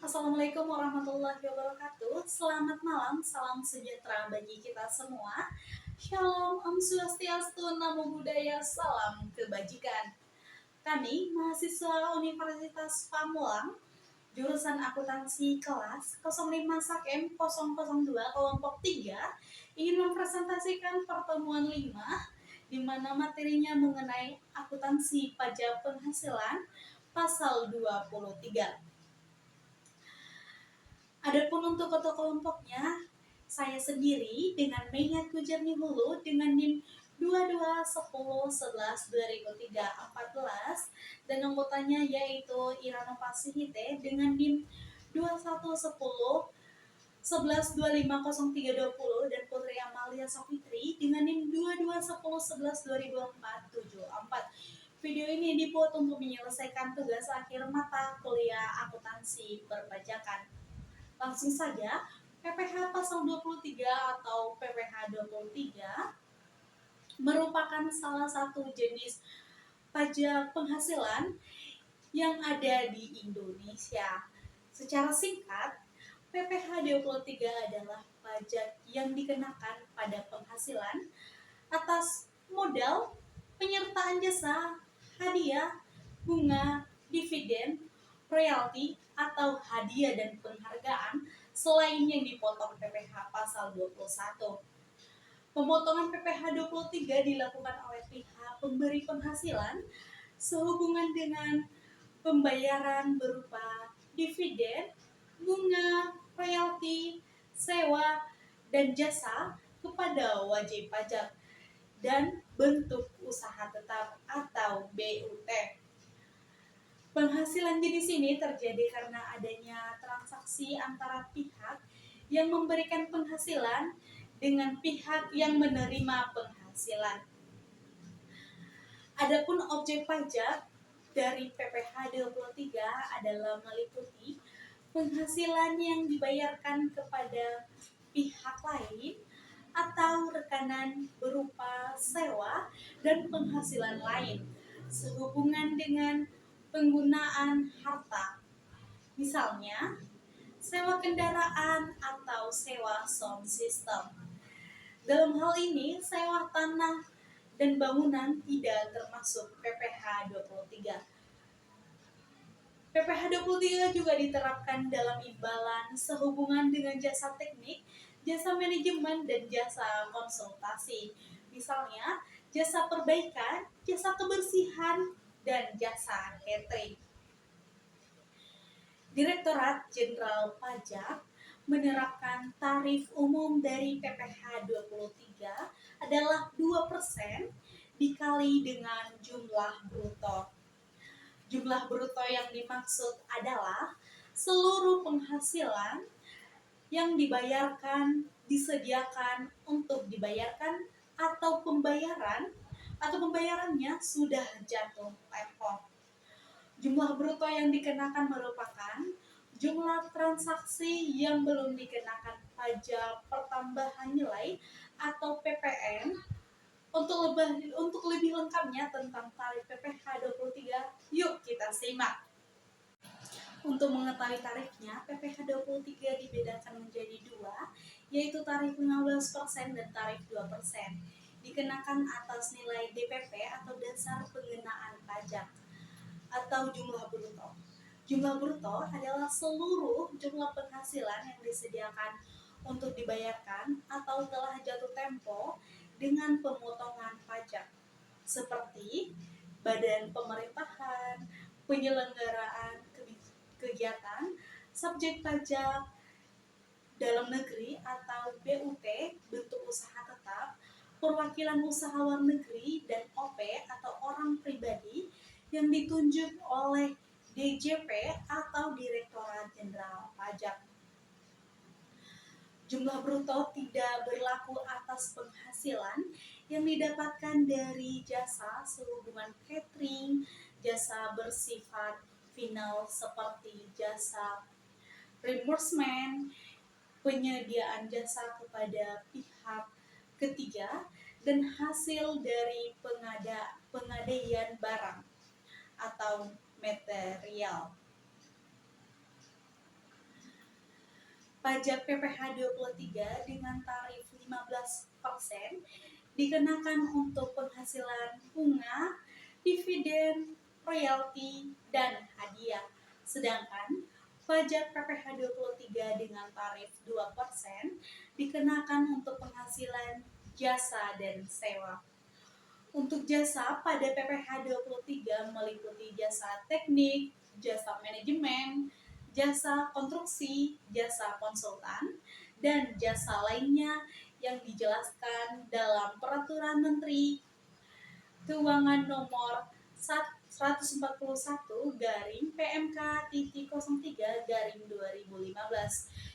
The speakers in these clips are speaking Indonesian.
Assalamualaikum warahmatullahi wabarakatuh. Selamat malam, salam sejahtera bagi kita semua. Shalom, Om Swastiastu, Namo Buddhaya, salam kebajikan. Kami, mahasiswa Universitas Pamulang, jurusan akuntansi kelas 05 Sakem 002 kelompok 3, ingin mempresentasikan pertemuan 5, di mana materinya mengenai akuntansi pajak penghasilan pasal 23. Adapun untuk ketua kelompoknya, saya sendiri dengan Mengat Kujarni Hulu dengan NIM 221011200314 dan anggotanya yaitu Irano Pasihite dengan NIM 211011250320 dan Putri Amalia Safitri dengan NIM 2210112004. Video ini dibuat untuk menyelesaikan tugas akhir mata kuliah akuntansi perpajakan. Langsung saja, PPh pasal 23 atau PPh 23 merupakan salah satu jenis pajak penghasilan yang ada di Indonesia. Secara singkat, PPh 23 adalah pajak yang dikenakan pada penghasilan atas modal, penyertaan jasa, hadiah, bunga, dividen, royalti, atau hadiah dan penghargaan selain yang dipotong PPh pasal 21. Pemotongan PPh 23 dilakukan oleh pihak pemberi penghasilan sehubungan dengan pembayaran berupa dividen, bunga, royalti, sewa, dan jasa kepada wajib pajak dan bentuk usaha tetap atau BUT. Penghasilan jenis ini terjadi karena adanya transaksi antara pihak yang memberikan penghasilan dengan pihak yang menerima penghasilan. Adapun objek pajak dari PPh 23 adalah meliputi penghasilan yang dibayarkan kepada pihak lain atau rekanan berupa sewa dan penghasilan lain sehubungan dengan penggunaan harta, misalnya sewa kendaraan atau sewa sound system. Dalam hal ini, sewa tanah dan bangunan tidak termasuk PPh 23. PPh 23 juga diterapkan dalam imbalan sehubungan dengan jasa teknik, jasa manajemen, dan jasa konsultasi. Misalnya, jasa perbaikan, jasa kebersihan, dan jasa catering. Direktorat Jenderal Pajak menerapkan tarif umum dari PPh 23 adalah 2% dikali dengan jumlah bruto. Jumlah bruto yang dimaksud adalah seluruh penghasilan yang dibayarkan, disediakan untuk dibayarkan atau pembayarannya sudah jatuh tempo. Jumlah bruto yang dikenakan merupakan jumlah transaksi yang belum dikenakan pajak pertambahan nilai atau PPN. Untuk lebih lengkapnya tentang tarif PPh 23, yuk kita simak. Untuk mengetahui tarifnya, PPh 23 dibedakan menjadi dua, yaitu tarif 15% dan tarif 2%. Dikenakan atas nilai DPP atau dasar pengenaan pajak atau jumlah bruto. Jumlah bruto adalah seluruh jumlah penghasilan yang disediakan untuk dibayarkan atau telah jatuh tempo dengan pemotongan pajak, seperti badan pemerintahan, penyelenggaraan kegiatan, subjek pajak dalam negeri atau BUT, bentuk usaha tetap, perwakilan usaha luar negeri, dan OP atau orang pribadi yang ditunjuk oleh DJP atau Direktorat Jenderal Pajak. Jumlah bruto tidak berlaku atas penghasilan yang didapatkan dari jasa sehubungan catering, jasa bersifat final seperti jasa reimbursement, penyediaan jasa kepada pihak ketiga, dan hasil dari pengadaian barang atau material. Pajak PPh 23 dengan tarif 15% dikenakan untuk penghasilan bunga, dividen, royalti, dan hadiah. Sedangkan pajak PPh 23 dengan tarif 2% dikenakan untuk penghasilan jasa dan sewa. Untuk jasa pada PPh 23 meliputi jasa teknik, jasa manajemen, jasa konstruksi, jasa konsultan, dan jasa lainnya yang dijelaskan dalam Peraturan Menteri Keuangan Nomor 141 garing PMK.03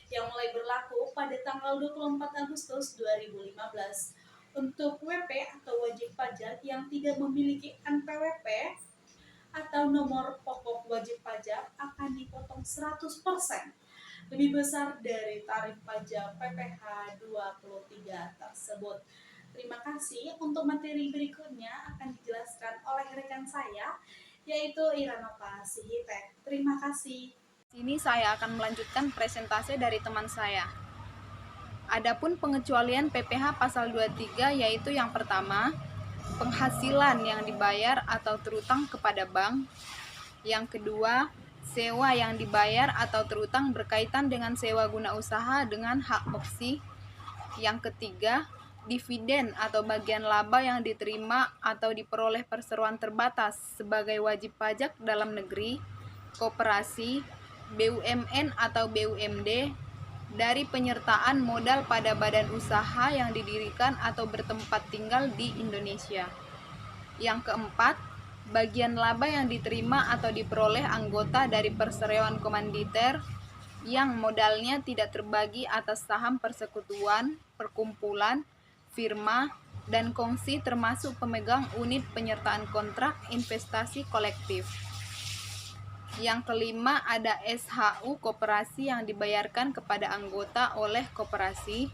yang mulai berlaku pada tanggal 24 Agustus 2015. Untuk WP atau wajib pajak yang tidak memiliki NPWP atau nomor pokok wajib pajak akan dipotong 100% lebih besar dari tarif pajak PPh 23 tersebut. Terima kasih. Untuk materi berikutnya akan dijelaskan oleh rekan saya, yaitu Iranova Sihitek. Terima kasih. Sini saya akan melanjutkan presentase dari teman saya. Adapun pengecualian PPh pasal 23 yaitu yang pertama, penghasilan yang dibayar atau terutang kepada bank. Yang kedua, sewa yang dibayar atau terutang berkaitan dengan sewa guna usaha dengan hak opsi. Yang ketiga, dividen atau bagian laba yang diterima atau diperoleh perseroan terbatas sebagai wajib pajak dalam negeri, koperasi, BUMN atau BUMD dari penyertaan modal pada badan usaha yang didirikan atau bertempat tinggal di Indonesia. Yang keempat, bagian laba yang diterima atau diperoleh anggota dari perseroan komanditer yang modalnya tidak terbagi atas saham persekutuan, perkumpulan, firma, dan kongsi termasuk pemegang unit penyertaan kontrak investasi kolektif. Yang kelima, ada SHU koperasi yang dibayarkan kepada anggota oleh koperasi.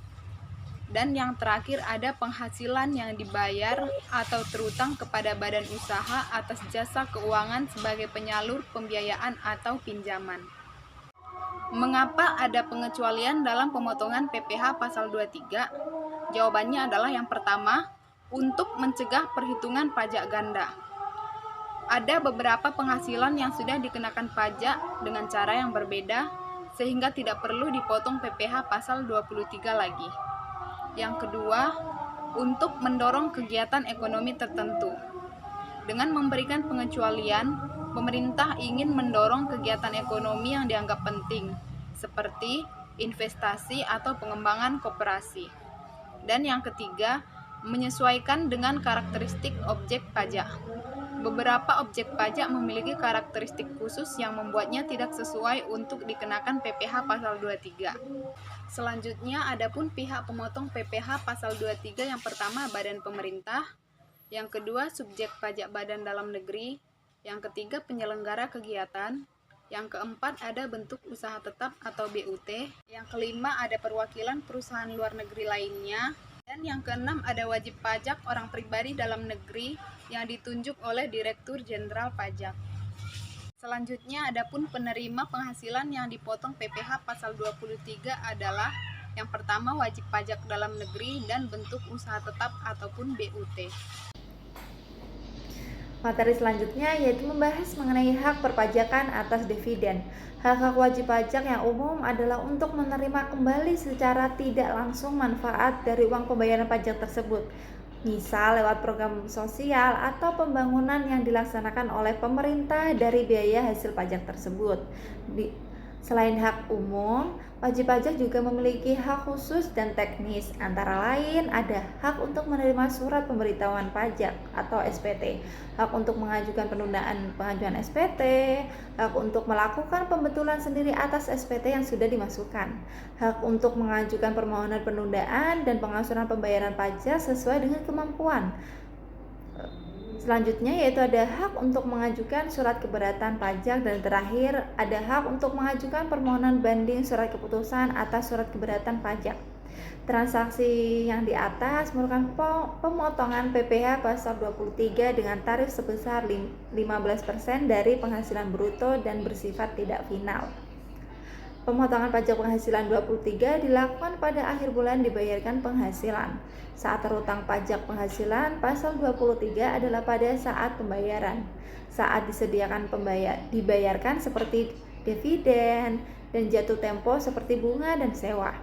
Dan yang terakhir ada penghasilan yang dibayar atau terutang kepada badan usaha atas jasa keuangan sebagai penyalur pembiayaan atau pinjaman. Mengapa ada pengecualian dalam pemotongan PPh pasal 23? Jawabannya adalah yang pertama, untuk mencegah perhitungan pajak ganda. Ada beberapa penghasilan yang sudah dikenakan pajak dengan cara yang berbeda, sehingga tidak perlu dipotong PPh pasal 23 lagi. Yang kedua, untuk mendorong kegiatan ekonomi tertentu. Dengan memberikan pengecualian, pemerintah ingin mendorong kegiatan ekonomi yang dianggap penting, seperti investasi atau pengembangan koperasi. Dan yang ketiga, menyesuaikan dengan karakteristik objek pajak. Beberapa objek pajak memiliki karakteristik khusus yang membuatnya tidak sesuai untuk dikenakan PPh pasal 23. Selanjutnya, adapun pihak pemotong PPh pasal 23 yang pertama badan pemerintah, yang kedua subjek pajak badan dalam negeri, yang ketiga penyelenggara kegiatan, yang keempat ada bentuk usaha tetap atau BUT, yang kelima ada perwakilan perusahaan luar negeri lainnya, dan yang keenam ada wajib pajak orang pribadi dalam negeri yang ditunjuk oleh Direktur Jenderal Pajak. Selanjutnya, adapun penerima penghasilan yang dipotong PPh pasal 23 adalah yang pertama wajib pajak dalam negeri dan bentuk usaha tetap ataupun BUT. Materi selanjutnya yaitu membahas mengenai hak perpajakan atas dividen. Hak-hak wajib pajak yang umum adalah untuk menerima kembali secara tidak langsung manfaat dari uang pembayaran pajak tersebut, misal lewat program sosial atau pembangunan yang dilaksanakan oleh pemerintah dari biaya hasil pajak tersebut. Selain hak umum, wajib pajak juga memiliki hak khusus dan teknis. Antara lain ada hak untuk menerima surat pemberitahuan pajak atau SPT, hak untuk mengajukan penundaan pengajuan SPT, hak untuk melakukan pembetulan sendiri atas SPT yang sudah dimasukkan, hak untuk mengajukan permohonan penundaan dan pengangsuran pembayaran pajak sesuai dengan kemampuan. Selanjutnya yaitu ada hak untuk mengajukan surat keberatan pajak, dan terakhir ada hak untuk mengajukan permohonan banding surat keputusan atas surat keberatan pajak. Transaksi yang di atas merupakan pemotongan PPh pasal 23 dengan tarif sebesar 15% dari penghasilan bruto dan bersifat tidak final. Pemotongan pajak penghasilan 23 dilakukan pada akhir bulan dibayarkan penghasilan. Saat terutang pajak penghasilan pasal 23 adalah pada saat pembayaran. Saat disediakan dibayarkan seperti dividen dan jatuh tempo seperti bunga dan sewa.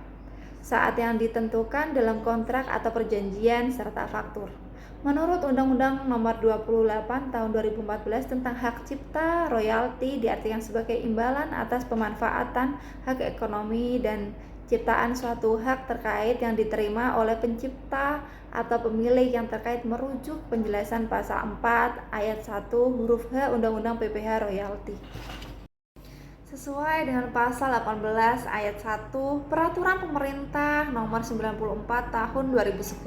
Saat yang ditentukan dalam kontrak atau perjanjian serta faktur. Menurut Undang-Undang Nomor 28 Tahun 2014 tentang Hak Cipta, royalti diartikan sebagai imbalan atas pemanfaatan hak ekonomi dan ciptaan suatu hak terkait yang diterima oleh pencipta atau pemilik yang terkait merujuk penjelasan pasal 4 ayat 1 huruf H Undang-Undang PPh Royalti. Sesuai dengan pasal 18 ayat 1 Peraturan Pemerintah Nomor 94 Tahun 2010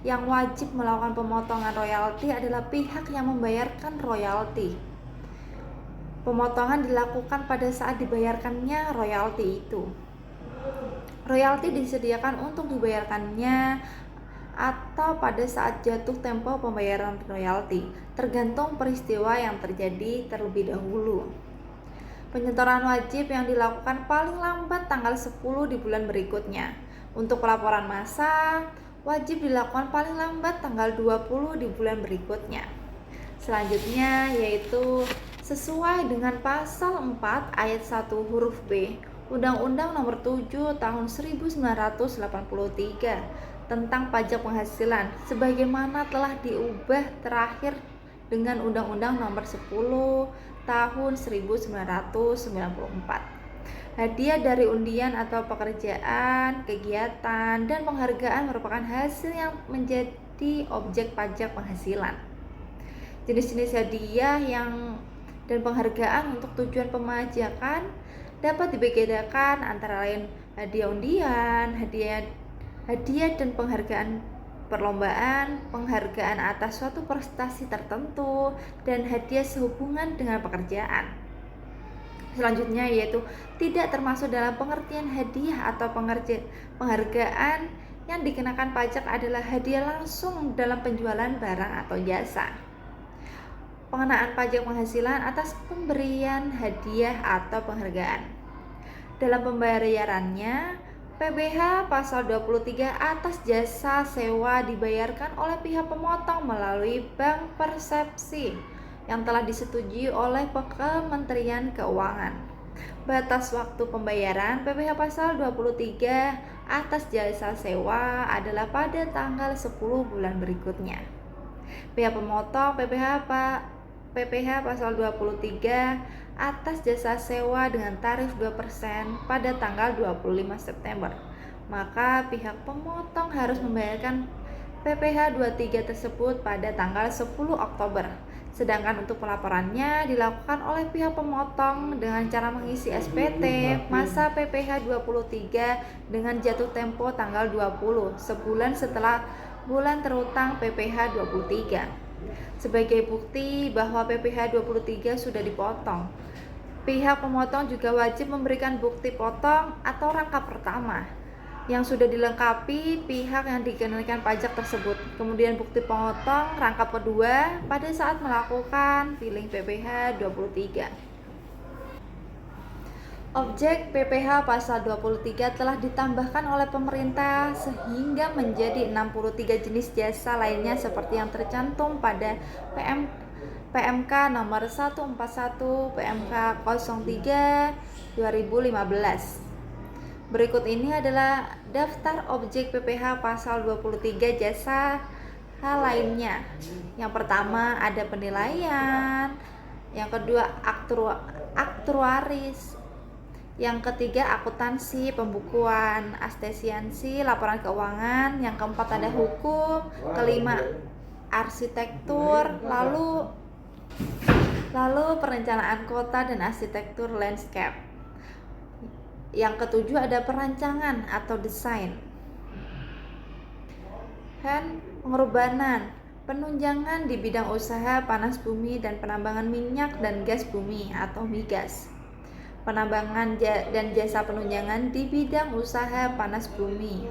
yang wajib melakukan pemotongan royalti adalah pihak yang membayarkan royalti. Pemotongan dilakukan pada saat dibayarkannya royalti itu. Royalti disediakan untuk dibayarkannya atau pada saat jatuh tempo pembayaran royalti, tergantung peristiwa yang terjadi terlebih dahulu. Penyetoran wajib yang dilakukan paling lambat tanggal 10 di bulan berikutnya. Untuk pelaporan massa, wajib dilakukan paling lambat tanggal 20 di bulan berikutnya. Selanjutnya yaitu sesuai dengan pasal 4 ayat 1 huruf B Undang-Undang Nomor 7 Tahun 1983 tentang pajak penghasilan sebagaimana telah diubah terakhir dengan Undang-Undang Nomor 10 Tahun 1994. Hadiah dari undian atau pekerjaan, kegiatan, dan penghargaan merupakan hasil yang menjadi objek pajak penghasilan. Jenis-jenis hadiah dan penghargaan untuk tujuan pemajakan dapat dibedakan antara lain hadiah undian, hadiah dan penghargaan perlombaan, penghargaan atas suatu prestasi tertentu, dan hadiah sehubungan dengan pekerjaan. Selanjutnya yaitu tidak termasuk dalam pengertian hadiah atau penghargaan yang dikenakan pajak adalah hadiah langsung dalam penjualan barang atau jasa. Pengenaan pajak penghasilan atas pemberian hadiah atau penghargaan. Dalam pembayarannya, PPh pasal 23 atas jasa sewa dibayarkan oleh pihak pemotong melalui bank persepsi yang telah disetujui oleh Kementerian Keuangan. Batas waktu pembayaran PPh pasal 23 atas jasa sewa adalah pada tanggal 10 bulan berikutnya. Pihak pemotong PPh pasal 23 atas jasa sewa dengan tarif 2% pada tanggal 25 September. Maka pihak pemotong harus membayarkan PPh 23 tersebut pada tanggal 10 Oktober. Sedangkan untuk pelaporannya dilakukan oleh pihak pemotong dengan cara mengisi SPT masa PPh 23 dengan jatuh tempo tanggal 20, sebulan setelah bulan terutang PPh 23. Sebagai bukti bahwa PPh 23 sudah dipotong, pihak pemotong juga wajib memberikan bukti potong atau rangkap pertama yang sudah dilengkapi pihak yang dikenakan pajak tersebut. Kemudian bukti pemotong rangkap kedua pada saat melakukan filing PPh 23. Objek PPh pasal 23 telah ditambahkan oleh pemerintah sehingga menjadi 63 jenis jasa lainnya seperti yang tercantum pada PMK nomor 141 PMK 03 2015. Berikut ini adalah daftar objek PPh pasal 23 jasa hal lainnya. Yang pertama ada penilaian, yang kedua aktuaris, yang ketiga akuntansi, pembukuan, astesiansi, laporan keuangan, yang keempat ada hukum, kelima arsitektur, lalu perencanaan kota dan arsitektur landscape. Yang ketujuh ada perancangan atau desain. Pengorbanan, penunjangan di bidang usaha panas bumi dan penambangan minyak dan gas bumi atau migas. Penambangan dan jasa penunjangan di bidang usaha panas bumi.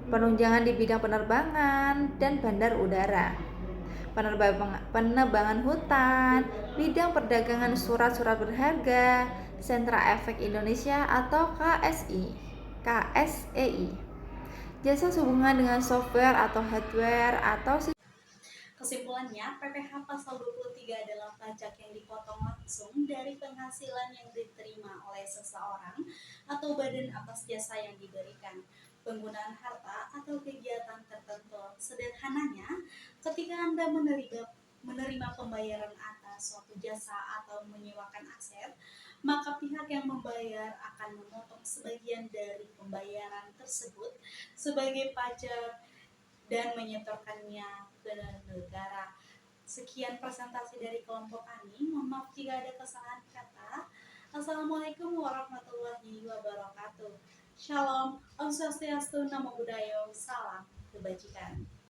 Penunjangan di bidang penerbangan dan bandar udara. penebangan hutan, bidang perdagangan surat-surat berharga, Sentra Efek Indonesia atau KSEI, jasa sehubungan dengan software atau hardware atau Kesimpulannya, PPh pasal 23 adalah pajak yang dipotong langsung dari penghasilan yang diterima oleh seseorang atau badan atas jasa yang diberikan, penggunaan harta atau kegiatan tertentu. Sederhananya, ketika Anda menerima pembayaran atas suatu jasa atau menyewakan aset, maka pihak yang membayar akan memotong sebagian dari pembayaran tersebut sebagai pajak dan menyetorkannya ke negara. Sekian presentasi dari kelompok Ani. Mohon maaf jika ada kesalahan kata. Assalamualaikum warahmatullahi wabarakatuh. Shalom, Om Swastiastu, Namo Buddhaya, Salam Kebajikan.